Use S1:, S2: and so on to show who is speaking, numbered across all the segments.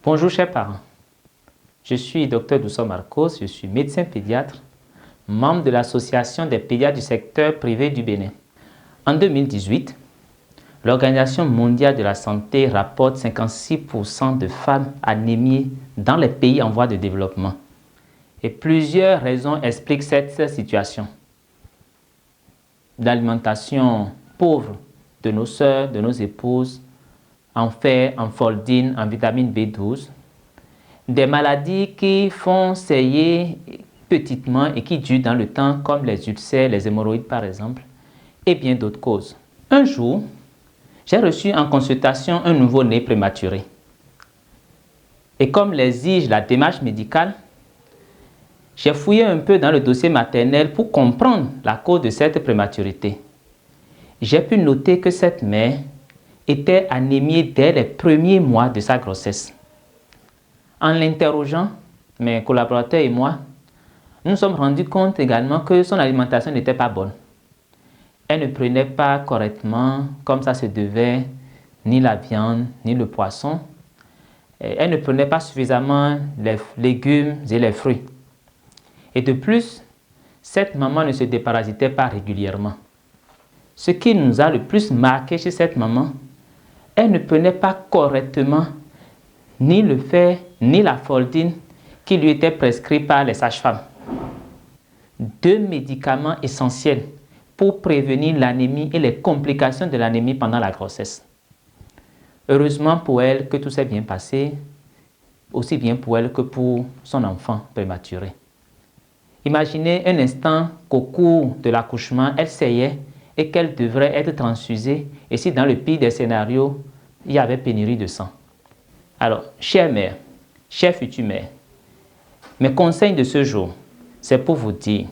S1: Bonjour chers parents, je suis Dr Dousso Marcos, je suis médecin pédiatre, membre de l'Association des pédiatres du secteur privé du Bénin. En 2018, l'Organisation mondiale de la santé rapporte 56% de femmes anémiées dans les pays en voie de développement. Et plusieurs raisons expliquent cette situation. L'alimentation pauvre de nos sœurs, de nos épouses, en fer, en foldine, en vitamine B12, des maladies qui font saigner petitement et qui durent dans le temps, comme les ulcères, les hémorroïdes par exemple, et bien d'autres causes. Un jour, j'ai reçu en consultation un nouveau-né prématuré. Et comme l'exige la démarche médicale, j'ai fouillé un peu dans le dossier maternel pour comprendre la cause de cette prématurité. J'ai pu noter que cette mère était anémiée dès les premiers mois de sa grossesse. En l'interrogeant, mes collaborateurs et moi, nous nous sommes rendus compte également que son alimentation n'était pas bonne. Elle ne prenait pas correctement, comme ça se devait, ni la viande, ni le poisson. Elle ne prenait pas suffisamment les légumes et les fruits. Et de plus, cette maman ne se déparasitait pas régulièrement. Ce qui nous a le plus marqué chez cette maman, elle ne prenait pas correctement ni le fer, ni la foldine qui lui étaient prescrits par les sages-femmes. Deux médicaments essentiels pour prévenir l'anémie et les complications de l'anémie pendant la grossesse. Heureusement pour elle que tout s'est bien passé, aussi bien pour elle que pour son enfant prématuré. Imaginez un instant qu'au cours de l'accouchement, elle saignait et qu'elle devrait être transfusée, et si dans le pire des scénarios, il y avait pénurie de sang. Alors, chère mère, chère future mère, mes conseils de ce jour, c'est pour vous dire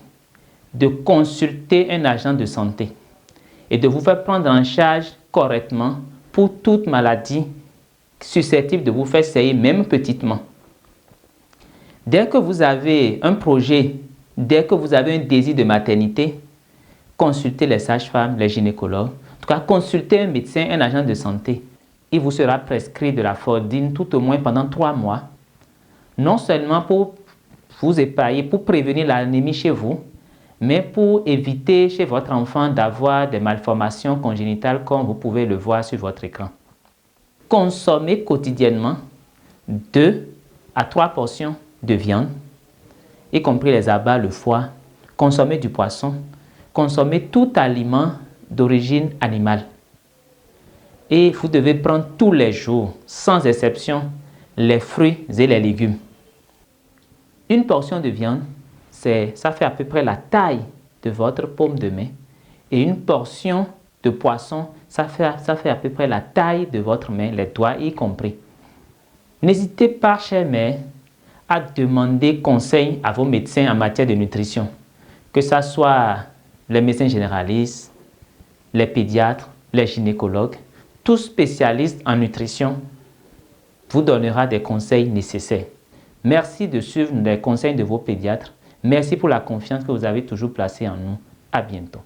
S1: de consulter un agent de santé et de vous faire prendre en charge correctement pour toute maladie susceptible de vous faire saigner, même petitement. Dès que vous avez un projet, dès que vous avez un désir de maternité, consultez les sages-femmes, les gynécologues, en tout cas consultez un médecin, un agent de santé. Il vous sera prescrit de la foldine tout au moins pendant 3 mois, non seulement pour vous épargner, pour prévenir l'anémie chez vous, mais pour éviter chez votre enfant d'avoir des malformations congénitales comme vous pouvez le voir sur votre écran. Consommez quotidiennement 2 à 3 portions de viande, y compris les abats, le foie. Consommez du poisson, consommez tout aliment d'origine animale. Et vous devez prendre tous les jours, sans exception, les fruits et les légumes. Une portion de viande, ça fait à peu près la taille de votre paume de main. Et une portion de poisson, ça fait à peu près la taille de votre main, les doigts y compris. N'hésitez pas, chère mère, à demander conseil à vos médecins en matière de nutrition, que ce soit les médecins généralistes, les pédiatres, les gynécologues. Tout spécialiste en nutrition vous donnera des conseils nécessaires. Merci de suivre les conseils de vos pédiatres. Merci pour la confiance que vous avez toujours placée en nous. À bientôt.